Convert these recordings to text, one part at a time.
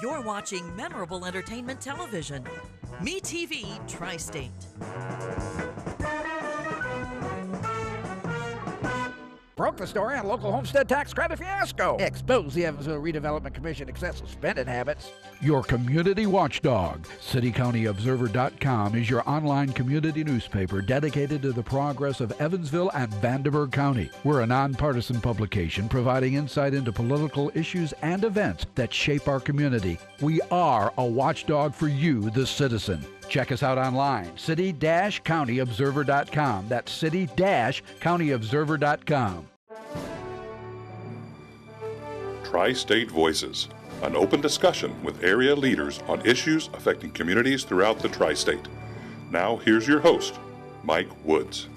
You're watching memorable entertainment television. MeTV Tri-State. Broke the story on local homestead tax credit fiasco. Expose the Evansville Redevelopment Commission excessive spending habits. Your community watchdog. CityCountyObserver.com is your online community newspaper dedicated to the progress of Evansville and Vanderburgh County. We're a nonpartisan publication providing insight into political issues and events that shape our community. We are a watchdog for you, the citizen. Check us out online, city-countyobserver.com. That's city-countyobserver.com. Tri-State Voices, an open discussion with area leaders on issues affecting communities throughout the Tri-State. Now, here's your host, Mike Woods.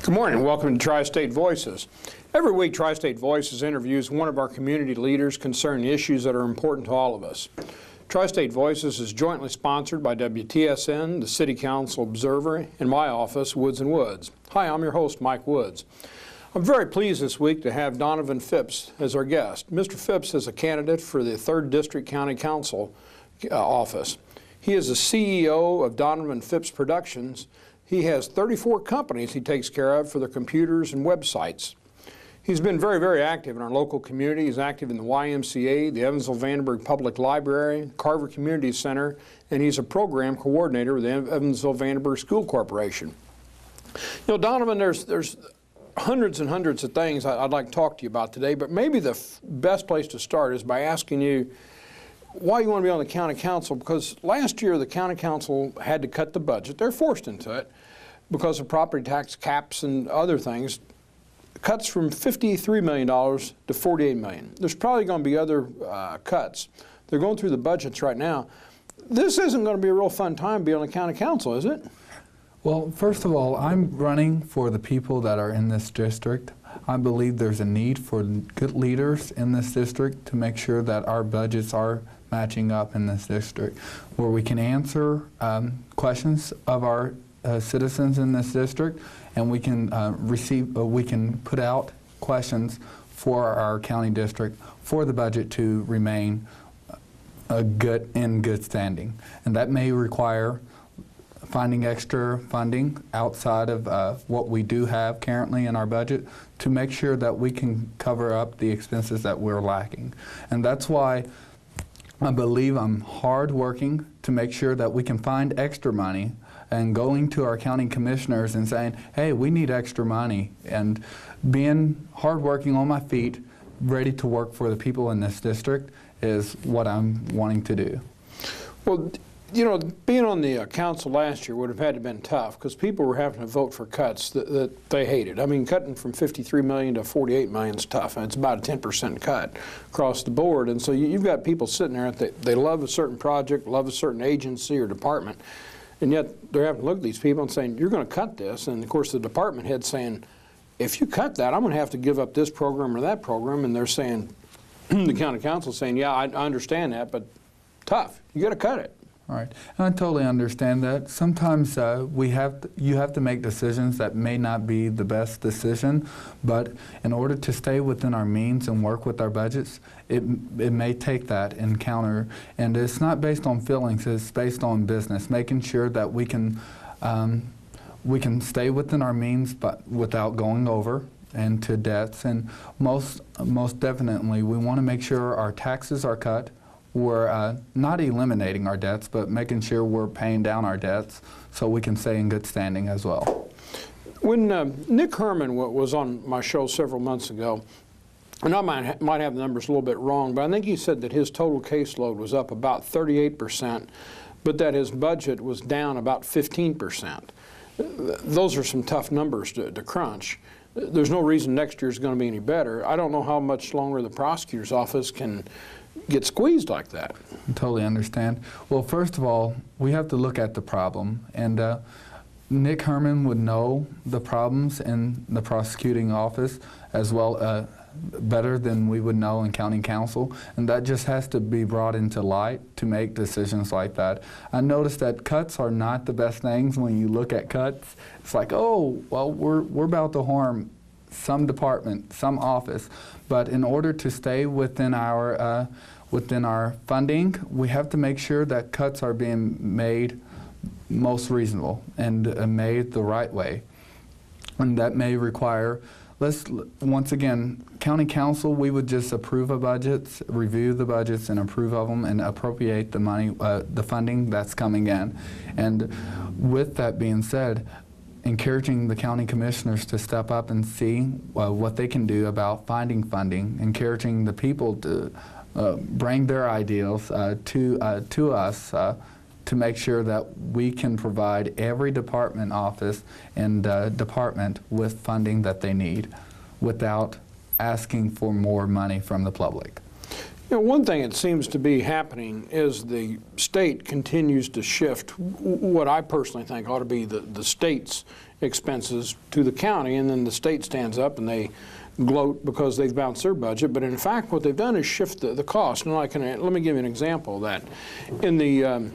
Good morning. Welcome to Tri-State Voices. Every week, Tri-State Voices interviews one of our community leaders concerning issues that are important to all of us. Tri-State Voices is jointly sponsored by WTSN, the City Council Observer, and my office, Woods & Woods. Hi, I'm your host, Mike Woods. I'm very pleased this week to have Donovan Phipps as our guest. Mr. Phipps is a candidate for the 3rd District County Council office. He is the CEO of Donovan Phipps Productions. He has 34 companies he takes care of for their computers and websites. He's been very, very active in our local community. He's active in the YMCA, the Evansville-Vanderburgh Public Library, Carver Community Center, and he's a program coordinator with the Evansville-Vanderburgh School Corporation. You know, Donovan, there's hundreds and hundreds of things I'd like to talk to you about today, but maybe the best place to start is by asking you why you want to be on the county council, because last year the county council had to cut the budget. They're forced into it because of property tax caps and other things. Cuts from $53 million to $48 million. There's probably going to be other cuts. They're going through the budgets right now. This isn't going to be a real fun time to be on the county council, is it? Well, first of all, I'm running for the people that are in this district. I believe there's a need for good leaders in this district to make sure that our budgets are matching up in this district, where we can answer questions of our citizens in this district, and we can we can put out questions for our county district for the budget to remain in good standing. And that may require finding extra funding outside of what we do have currently in our budget to make sure that we can cover up the expenses that we're lacking. And that's why I believe I'm hard working to make sure that we can find extra money, and going to our county commissioners and saying, hey, we need extra money, and being hardworking on my feet, ready to work for the people in this district is what I'm wanting to do. Well, you know, being on the council last year would have had to have been tough because people were having to vote for cuts that they hated. I mean, cutting from $53 million to $48 million is tough, and it's about a 10% cut across the board. And so you've got people sitting there that they love a certain project, love a certain agency or department, and yet they're having to look at these people and saying, you're going to cut this. And of course the department head's saying, if you cut that, I'm going to have to give up this program or that program. And they're saying, the county council's saying, yeah, I understand that, but tough, you got to cut it. All right, and I totally understand that. Sometimes you have to make decisions that may not be the best decision, but in order to stay within our means and work with our budgets, it may take that encounter. And it's not based on feelings, it's based on business, making sure that we can stay within our means but without going over into debts. And most definitely, we want to make sure our taxes are cut. We're not eliminating our debts, but making sure we're paying down our debts so we can stay in good standing as well. When Nick Herman was on my show several months ago, and I might have the numbers a little bit wrong, but I think he said that his total caseload was up about 38%, but that his budget was down about 15%. Those are some tough numbers to crunch. There's no reason next year is going to be any better. I don't know how much longer the prosecutor's office can get squeezed like that. I totally understand. Well, first of all, we have to look at the problem, and Nick Herman would know the problems in the prosecuting office as well better than we would know in county council, and that just has to be brought into light to make decisions like that. I noticed that cuts are not the best things when you look at cuts. It's like, oh, well, we're about to harm some department, some office, but in order to stay within our funding, we have to make sure that cuts are being made most reasonable and made the right way. And that may require, once again, county council, we would just approve of budgets, review the budgets and approve of them and appropriate the money, the funding that's coming in. And with that being said, encouraging the county commissioners to step up and see what they can do about finding funding, encouraging the people to bring their ideals to us to make sure that we can provide every department office and department with funding that they need without asking for more money from the public. You know, one thing that seems to be happening is the state continues to shift what I personally think ought to be the state's expenses to the county, and then the state stands up and they gloat because they've bounced their budget. But in fact, what they've done is shift the cost. And let me give you an example of that. In the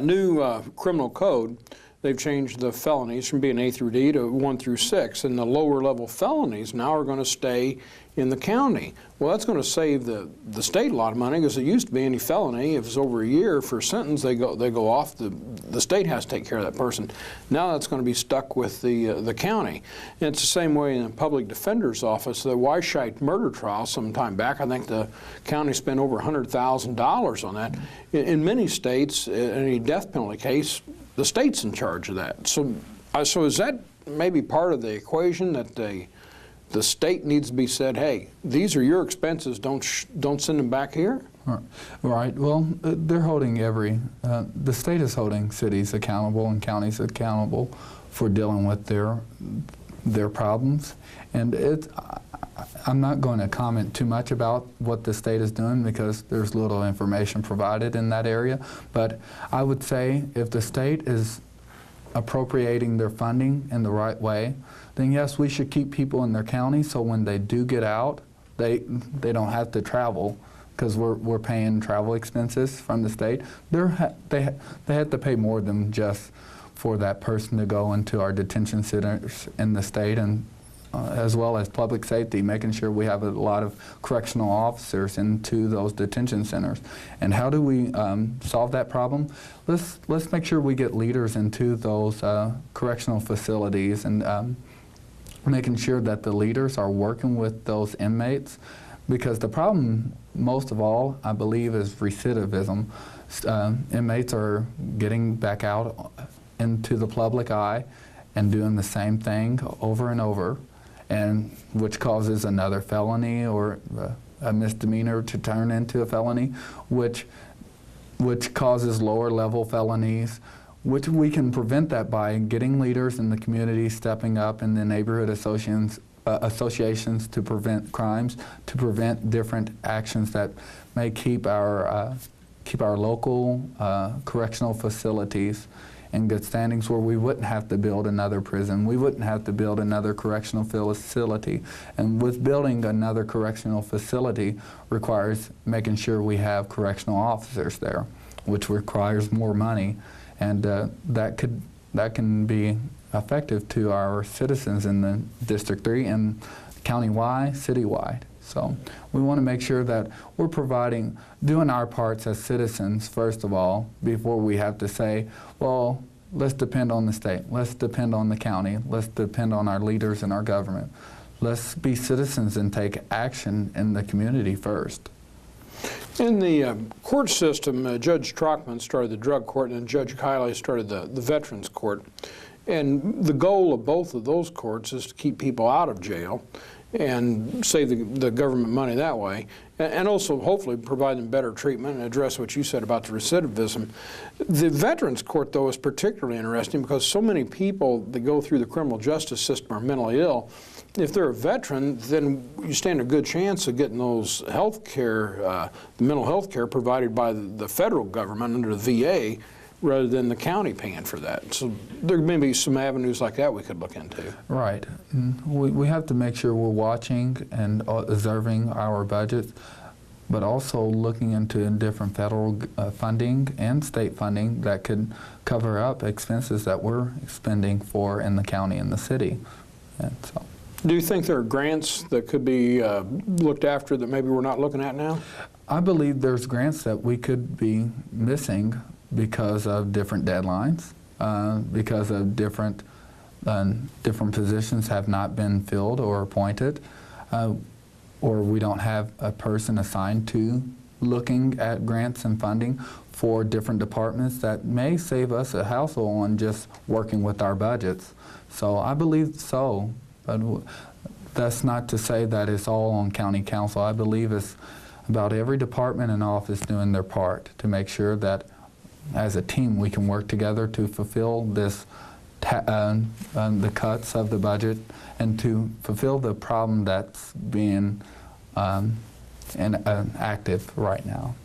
new criminal code, they've changed the felonies from being A through D to 1 through 6, and the lower level felonies now are going to stay in the county. Well, that's going to save the state a lot of money, because it used to be any felony, if it's over a year for a sentence, they go off. The state has to take care of that person. Now that's going to be stuck with the county. And it's the same way in the public defender's office. The Weishite murder trial some time back, I think the county spent over $100,000 on that. In many states, in any death penalty case, the state's in charge of that. So is that maybe part of the equation, that the state needs to be said, hey, these are your expenses, don't send them back here? Right. Well, they're holding the state is holding cities accountable and counties accountable for dealing with their problems. And I'm not going to comment too much about what the state is doing, because there's little information provided in that area. But I would say if the state is appropriating their funding in the right way, then yes, we should keep people in their county, so when they do get out, they don't have to travel, because we're paying travel expenses from the state. They have to pay more than just for that person to go into our detention centers in the state, and as well as public safety, making sure we have a lot of correctional officers into those detention centers. And how do we solve that problem? Let's make sure we get leaders into those correctional facilities, and making sure that the leaders are working with those inmates, because the problem, most of all, I believe, is recidivism. Inmates are getting back out into the public eye and doing the same thing over and over, and which causes another felony or a misdemeanor to turn into a felony, which causes lower level felonies, which we can prevent that by getting leaders in the community stepping up in the neighborhood associations to prevent crimes, to prevent different actions that may keep our local correctional facilities in good standings, where we wouldn't have to build another prison, we wouldn't have to build another correctional facility. And with building another correctional facility requires making sure we have correctional officers there, which requires more money. And that can be effective to our citizens in the District 3 and county-wide, city-wide. So we want to make sure that we're doing our parts as citizens, first of all, before we have to say, well, let's depend on the state, let's depend on the county, let's depend on our leaders and our government. Let's be citizens and take action in the community first. In the court system, Judge Trockman started the drug court, and Judge Kiley started the veterans court. And the goal of both of those courts is to keep people out of jail and save the government money that way, and also hopefully provide them better treatment and address what you said about the recidivism. The Veterans Court, though, is particularly interesting because so many people that go through the criminal justice system are mentally ill. If they're a veteran, then you stand a good chance of getting those health care, the mental health care provided by the federal government under the VA, rather than the county paying for that. So there may be some avenues like that we could look into. Right. We have to make sure we're watching and observing our budgets, but also looking into different federal funding and state funding that could cover up expenses that we're spending for in the county and the city. And so. Do you think there are grants that could be looked after that maybe we're not looking at now? I believe there's grants that we could be missing because of different deadlines, because of different positions have not been filled or appointed, or we don't have a person assigned to looking at grants and funding for different departments that may save us a hassle on just working with our budgets. So I believe so, but that's not to say that it's all on county council. I believe it's about every department and office doing their part to make sure that as a team we can work together to fulfill this the cuts of the budget and to fulfill the problem that's being active right now.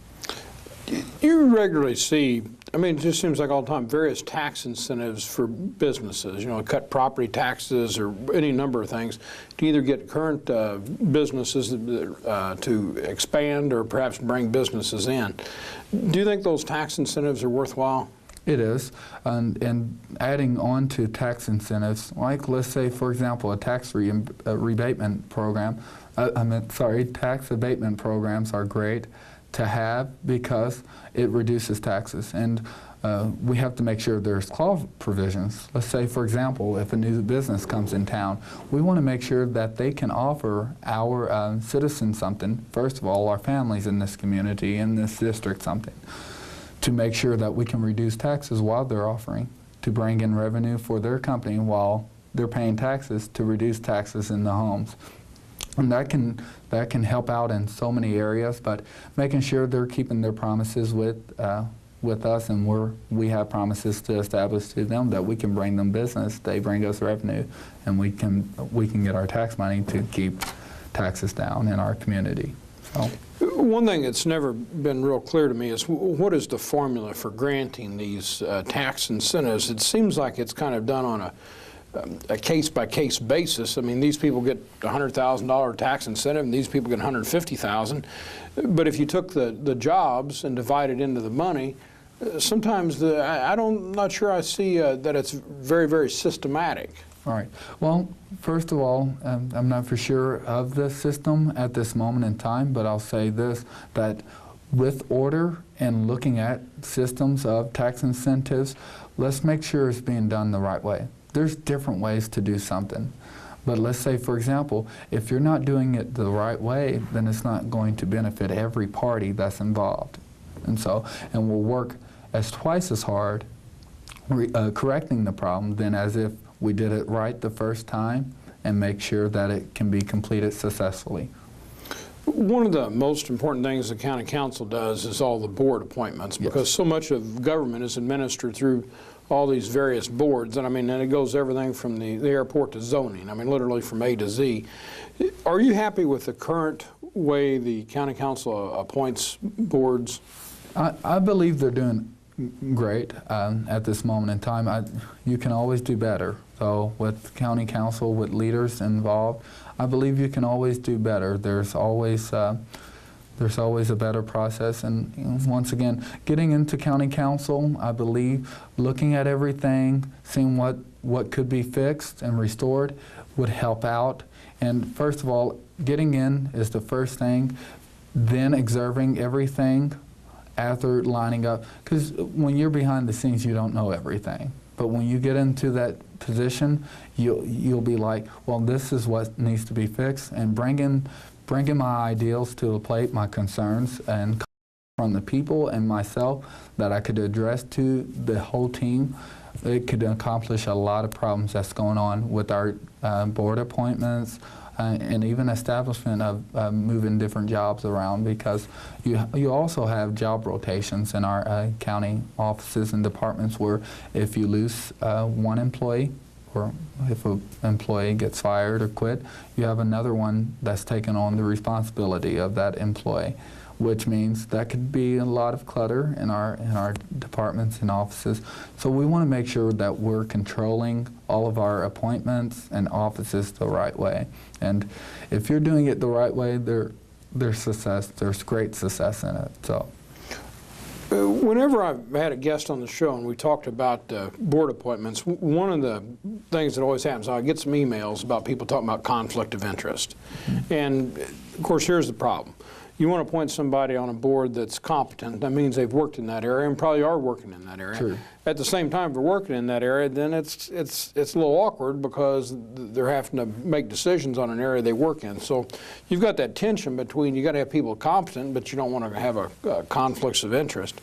You regularly see, I mean, it just seems like all the time, various tax incentives for businesses, you know, cut property taxes or any number of things to either get current businesses to expand or perhaps bring businesses in. Do you think those tax incentives are worthwhile? It is, and adding on to tax incentives, like let's say, for example, a tax rebatement program, tax abatement programs are great to have because it reduces taxes. And we have to make sure there's clause provisions. Let's say, for example, if a new business comes in town, we want to make sure that they can offer our citizens something, first of all, our families in this community, in this district something, to make sure that we can reduce taxes while they're offering, to bring in revenue for their company while they're paying taxes, to reduce taxes in the homes. And that can help out in so many areas, but making sure they're keeping their promises with us, and we have promises to establish to them that we can bring them business, they bring us revenue, and we can get our tax money to keep taxes down in our community. So. One thing that's never been real clear to me is what is the formula for granting these tax incentives? It seems like it's kind of done on a case-by-case basis. I mean, these people get a $100,000 tax incentive, and these people get $150,000. But if you took the jobs and divided into the money, sometimes I'm not sure I see that it's very, very systematic. All right. Well, first of all, I'm not for sure of the system at this moment in time, but I'll say this, that with order and looking at systems of tax incentives, let's make sure it's being done the right way. There's different ways to do something. But let's say, for example, if you're not doing it the right way, then it's not going to benefit every party that's involved. And we'll work twice as hard correcting the problem than as if we did it right the first time and make sure that it can be completed successfully. One of the most important things the county council does is all the board appointments, because so much of government is administered through all these various boards, and I mean, and it goes everything from the airport to zoning, I mean, literally from A to Z. Are you happy with the current way the county council appoints boards? I believe they're doing great at this moment in time. You can always do better. So with county council, with leaders involved, I believe you can always do better. There's always a better process. And once again, getting into county council, I believe looking at everything, seeing what could be fixed and restored would help out. And first of all, getting in is the first thing, then observing everything after lining up. Because when you're behind the scenes, you don't know everything. But when you get into that position, you'll be like, well, this is what needs to be fixed, and bringing my ideals to the plate, my concerns, and from the people and myself that I could address to the whole team, it could accomplish a lot of problems that's going on with our board appointments and even establishment of moving different jobs around, because you also have job rotations in our county offices and departments where if you lose one employee, or if an employee gets fired or quit, you have another one that's taken on the responsibility of that employee, which means that could be a lot of clutter in our departments and offices. So we want to make sure that we're controlling all of our appointments and offices the right way. And if you're doing it the right way, there's great success in it. So. Whenever I've had a guest on the show and we talked about board appointments, one of the things that always happens, I get some emails about people talking about conflict of interest. And of course, here's the problem. You want to appoint somebody on a board that's competent. That means they've worked in that area and probably are working in that area. True. At the same time, if they're working in that area, then it's a little awkward because they're having to make decisions on an area they work in. So you've got that tension between, you got to have people competent, but you don't want to have conflicts of interest.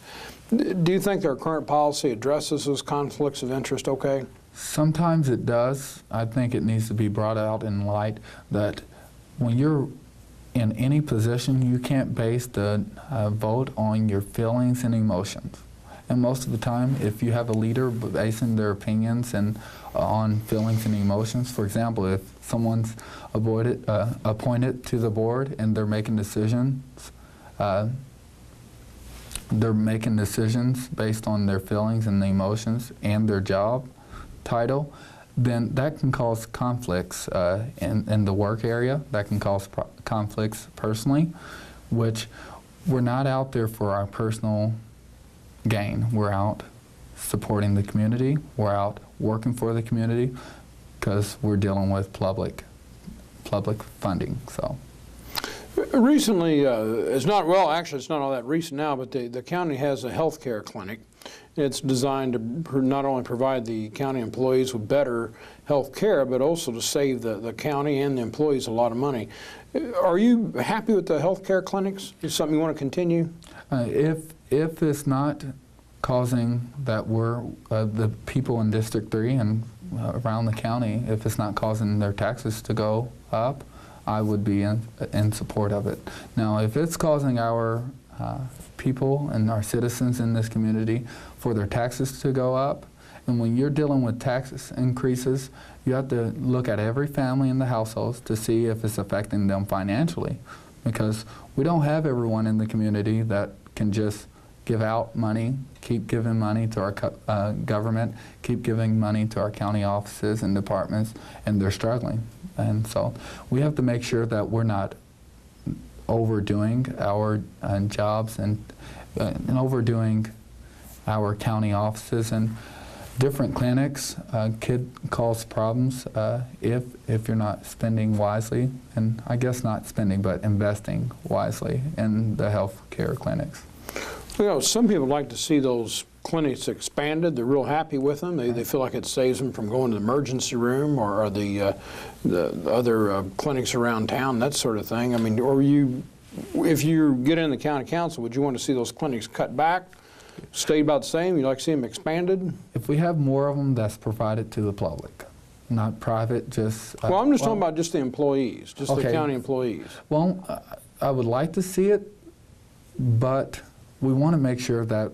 Do you think their current policy addresses those conflicts of interest okay? Sometimes it does. I think it needs to be brought out in light that when you're in any position, you can't base the vote on your feelings and emotions. And most of the time, if you have a leader basing their opinions and on feelings and emotions, for example, if someone's appointed to the board and they're making decisions based on their feelings and the emotions and their job title, then that can cause conflicts in the work area. That can cause conflicts personally, which we're not out there for our personal gain. We're out supporting the community. We're out working for the community because we're dealing with public funding. So. Recently, it's not all that recent now, but the county has a health care clinic. It's designed to not only provide the county employees with better health care, but also to save the county and the employees a lot of money. Are you happy with the health care clinics? Is it something you want to continue? If it's not causing that the people in District 3 and around the county, if it's not causing their taxes to go up, I would be in support of it. Now, if it's causing our people and our citizens in this community for their taxes to go up, and when you're dealing with tax increases, you have to look at every family in the households to see if it's affecting them financially, because we don't have everyone in the community that can just give out money, keep giving money to our government, keep giving money to our county offices and departments, and they're struggling. And so we have to make sure that we're not overdoing our jobs and overdoing our county offices and different clinics. Could cause problems if you're not spending wisely, and I guess not spending, but investing wisely in the health care clinics. You know, some people like to see those clinics expanded. They're real happy with them. They feel like it saves them from going to the emergency room or the other clinics around town, that sort of thing. I mean, if you get in the county council, would you want to see those clinics cut back, stay about the same? You'd like to see them expanded? If we have more of them, that's provided to the public, not private, just... well, I'm just talking about just the employees, just the county employees. Well, I would like to see it, but we want to make sure that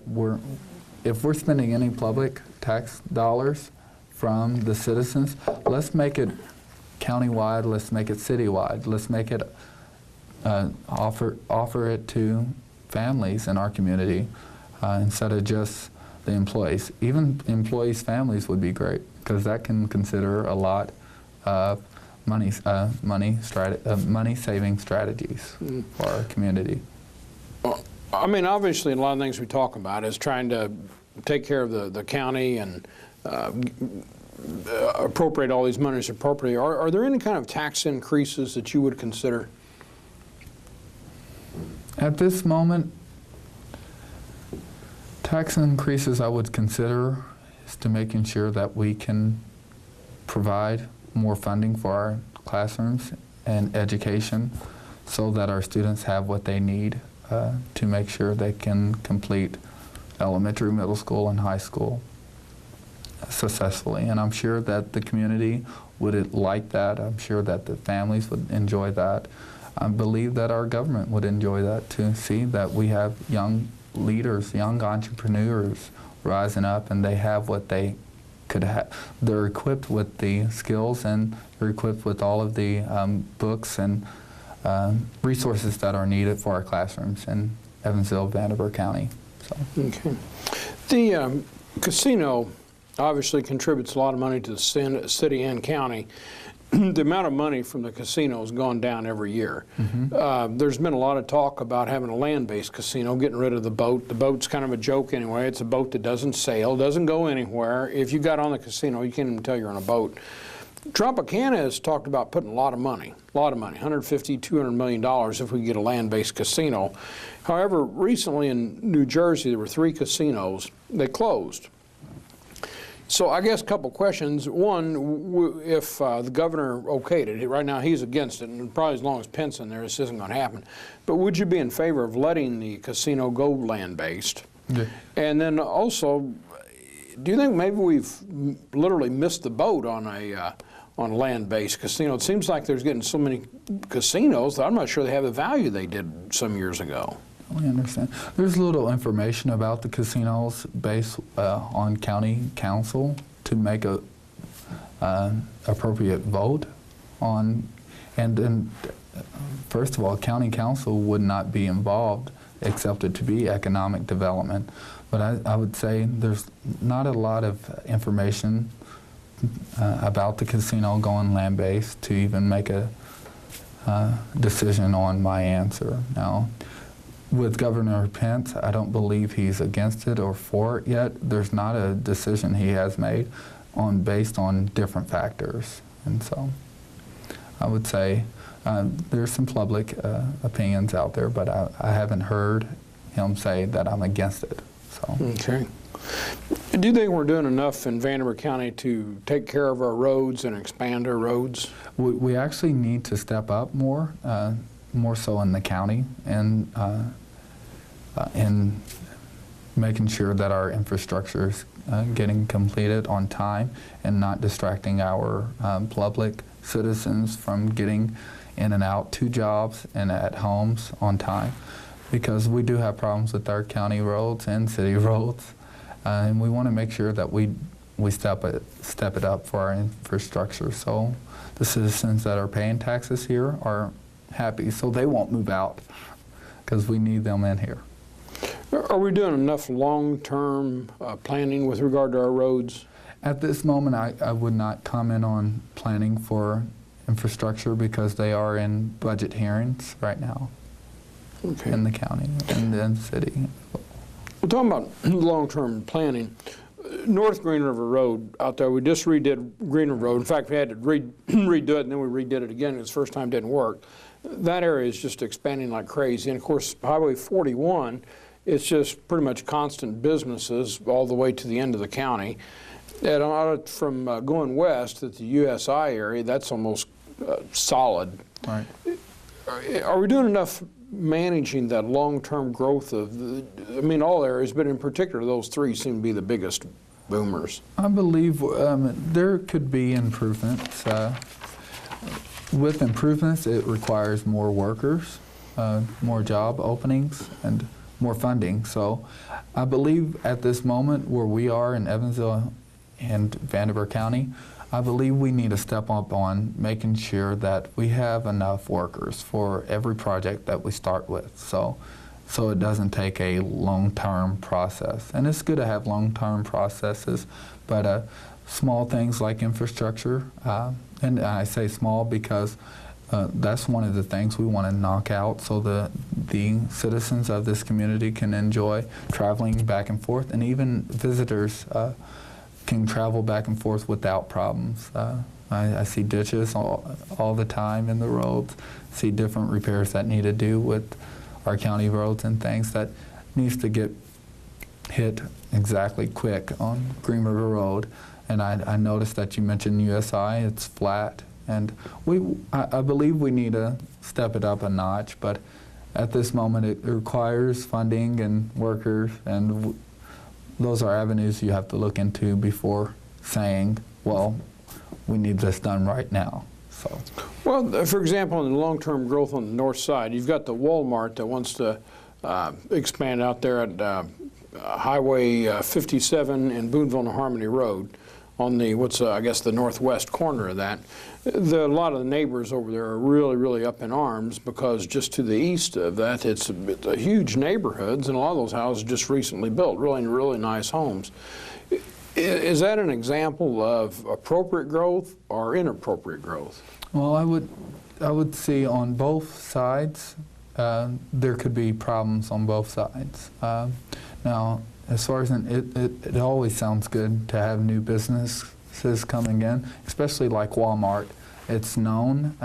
if we're spending any public tax dollars from the citizens, let's make it countywide, let's make it citywide, let's make it offer it to families in our community instead of just the employees. Even employees' families would be great, because that can consider a lot of money-saving strategies for our community. Well, I mean, obviously, a lot of things we talk about is trying to take care of the county and appropriate all these monies appropriately. Are there any kind of tax increases that you would consider? At this moment, tax increases I would consider is to making sure that we can provide more funding for our classrooms and education so that our students have what they need to make sure they can complete elementary, middle school, and high school successfully. And I'm sure that the community would like that. I'm sure that the families would enjoy that. I believe that our government would enjoy that, to see that we have young leaders, young entrepreneurs rising up, and they have what they could have. They're equipped with the skills, and they're equipped with all of the books and resources that are needed for our classrooms in Evansville, Vanderburgh County. So. Okay. The casino obviously contributes a lot of money to the city and county. the amount of money from the casino has gone down every year. There's been a lot of talk about having a land-based casino, getting rid of the boat. The boat's kind of a joke anyway. It's a boat that doesn't sail, doesn't go anywhere. If you got on the casino, you can't even tell you're on a boat. Tropicana has talked about putting a lot of money, $150, $200 million if we get a land-based casino. However, recently in New Jersey, there were 3 casinos. They closed. So I guess a couple questions. One, if the governor okayed it, right now he's against it, and probably as long as Pence in there, this isn't going to happen. But would you be in favor of letting the casino go land-based? Yeah. And then also, do you think maybe we've literally missed the boat on a land-based casino? It seems like there's getting so many casinos that I'm not sure they have the value they did some years ago. We understand. There's little information about the casinos based on county council to make a appropriate vote on, and then first of all, county council would not be involved except it to be economic development. But I would say there's not a lot of information about the casino going land-based to even make a decision on my answer. Now, with Governor Pence, I don't believe he's against it or for it yet. There's not a decision he has made based on different factors. And so I would say there's some public opinions out there, but I haven't heard him say that I'm against it. So. Okay. Do you think we're doing enough in Vanderburgh County to take care of our roads and expand our roads? We actually need to step up more so in the county, and in making sure that our infrastructure is getting completed on time and not distracting our public citizens from getting in and out to jobs and at homes on time, because we do have problems with our county roads and city roads, and we want to make sure that we step it up for our infrastructure so the citizens that are paying taxes here are happy, so they won't move out, because we need them in here. Are we doing enough long-term planning with regard to our roads? At this moment, I would not comment on planning for infrastructure because they are in budget hearings right now in the county and the city. We're talking about long-term planning. North Green River Road out there, we just redid Green River Road. In fact, we had to redo it, and then we redid it again. It's the first time it didn't work. That area is just expanding like crazy. And of course, Highway 41, it's just pretty much constant businesses all the way to the end of the county. And from going west at the USI area, that's almost solid. Right. Are we doing enough managing that long-term growth of, all areas, but in particular, those 3 seem to be the biggest boomers? I believe there could be improvements. With improvements, it requires more workers, more job openings, and more funding. So I believe at this moment where we are in Evansville and Vanderburgh County, I believe we need to step up on making sure that we have enough workers for every project that we start with, so it doesn't take a long-term process. And it's good to have long-term processes, but small things like infrastructure, and I say small because that's one of the things we want to knock out so the citizens of this community can enjoy traveling back and forth, and even visitors can travel back and forth without problems. I see ditches all the time in the roads, see different repairs that need to do with our county roads and things that needs to get hit exactly quick on Green River Road. And I noticed that you mentioned USI, it's flat. And I believe we need to step it up a notch, but at this moment it requires funding and workers, and those are avenues you have to look into before saying, well, we need this done right now. So. Well, for example, in the long-term growth on the north side, you've got the Walmart that wants to expand out there at Highway 57 and Boonville and Harmony Road on the, I guess, the northwest corner of that. A lot of the neighbors over there are really, really up in arms because just to the east of that, it's a huge neighborhoods, and a lot of those houses just recently built, really, really nice homes. Is that an example of appropriate growth or inappropriate growth? Well, I would see on both sides, there could be problems on both sides. Now, as far as it always sounds good to have new businesses coming in, especially like Walmart. It's known.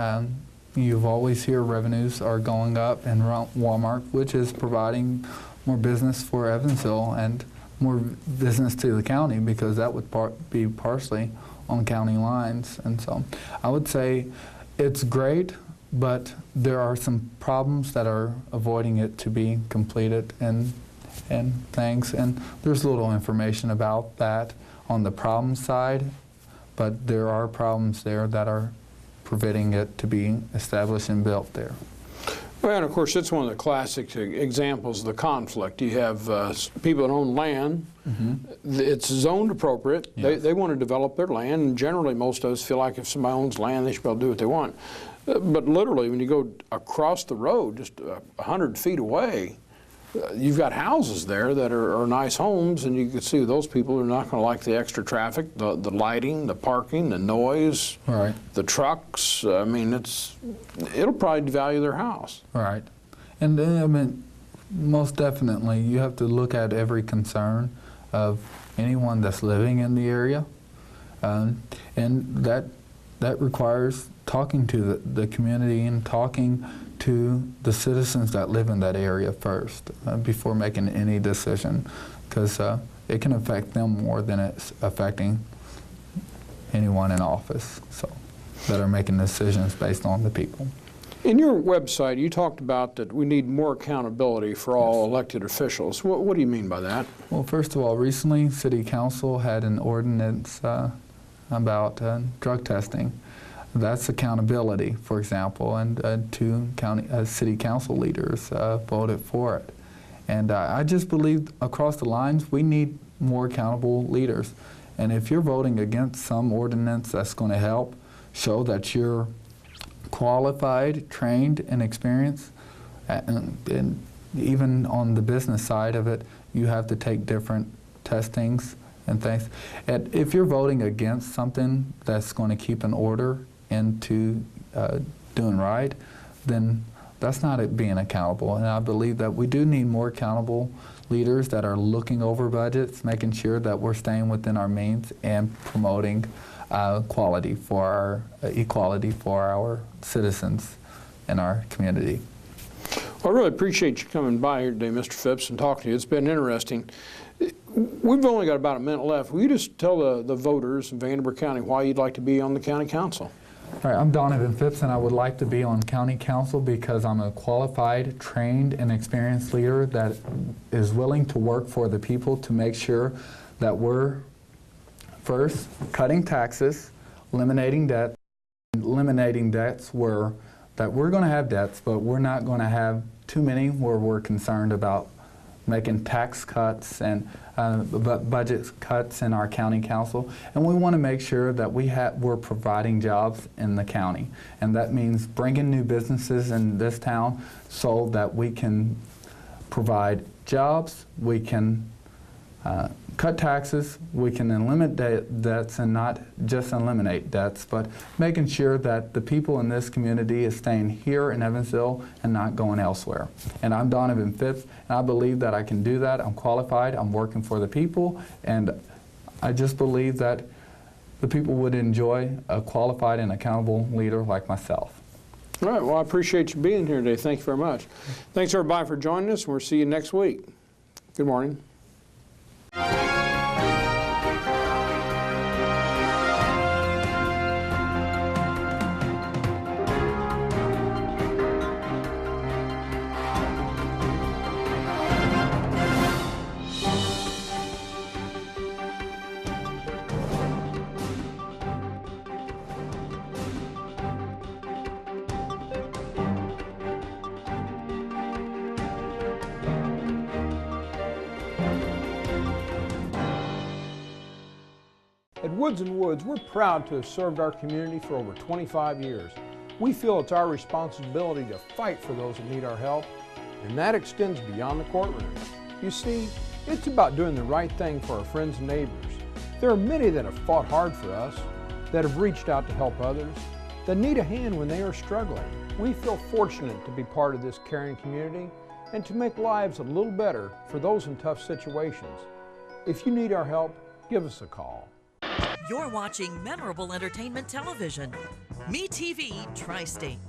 You've always hear revenues are going up in Walmart, which is providing more business for Evansville and more business to the county, because that would be partially on county lines. And so I would say it's great, but there are some problems that are avoiding it to be completed and things. And there's little information about that on the problem side, but there are problems there that are preventing it to be established and built there. Well, and of course, it's one of the classic examples of the conflict. You have people that own land. It's zoned appropriate. Yes. They want to develop their land, and generally most of us feel like if somebody owns land, they should be able to do what they want. But literally, when you go across the road, just 100 feet away, you've got houses there that are nice homes, and you can see those people are not going to like the extra traffic, the lighting, the parking, the noise, Right. the trucks. I mean, it'll probably devalue their house. Right. And I mean, most definitely, you have to look at every concern of anyone that's living in the area, and that requires talking to the community and talking to the citizens that live in that area first before making any decision, because it can affect them more than it's affecting anyone in office, so that are making decisions based on the people. In your website, you talked about that we need more accountability for all elected officials. What do you mean by that? Well, first of all, recently City Council had an ordinance about drug testing. That's accountability, for example, and two city council leaders voted for it. And I just believe across the lines we need more accountable leaders. And if you're voting against some ordinance that's going to help show that you're qualified, trained, and experienced, and even on the business side of it, you have to take different testings and things. And if you're voting against something that's going to keep an order into doing right, then that's not it being accountable. And I believe that we do need more accountable leaders that are looking over budgets, making sure that we're staying within our means and promoting equality for our citizens in our community. Well, I really appreciate you coming by here today, Mr. Phipps, and talking to you. It's been interesting. We've only got about a minute left. Will you just tell the voters in Vanderburgh County why you'd like to be on the county council? All right, I'm Donovan Phipps, and I would like to be on county council because I'm a qualified, trained, and experienced leader that is willing to work for the people to make sure that we're first cutting taxes, eliminating debt, eliminating debts that we're going to have debts, but we're not going to have too many where we're concerned about making tax cuts and budget cuts in our county council. And we want to make sure that we're providing jobs in the county. And that means bringing new businesses in this town so that we can provide jobs, we can cut taxes, we can eliminate debts, and not just eliminate debts, but making sure that the people in this community is staying here in Evansville and not going elsewhere. And I'm Donovan Phipps, and I believe that I can do that. I'm qualified, I'm working for the people, and I just believe that the people would enjoy a qualified and accountable leader like myself. All right, well, I appreciate you being here today. Thank you very much. Thanks, everybody, for joining us, and we'll see you next week. Good morning. At Woods & Woods, we're proud to have served our community for over 25 years. We feel it's our responsibility to fight for those that need our help, and that extends beyond the courtroom. You see, it's about doing the right thing for our friends and neighbors. There are many that have fought hard for us, that have reached out to help others, that need a hand when they are struggling. We feel fortunate to be part of this caring community and to make lives a little better for those in tough situations. If you need our help, give us a call. You're watching Memorable Entertainment Television. MeTV Tri-State.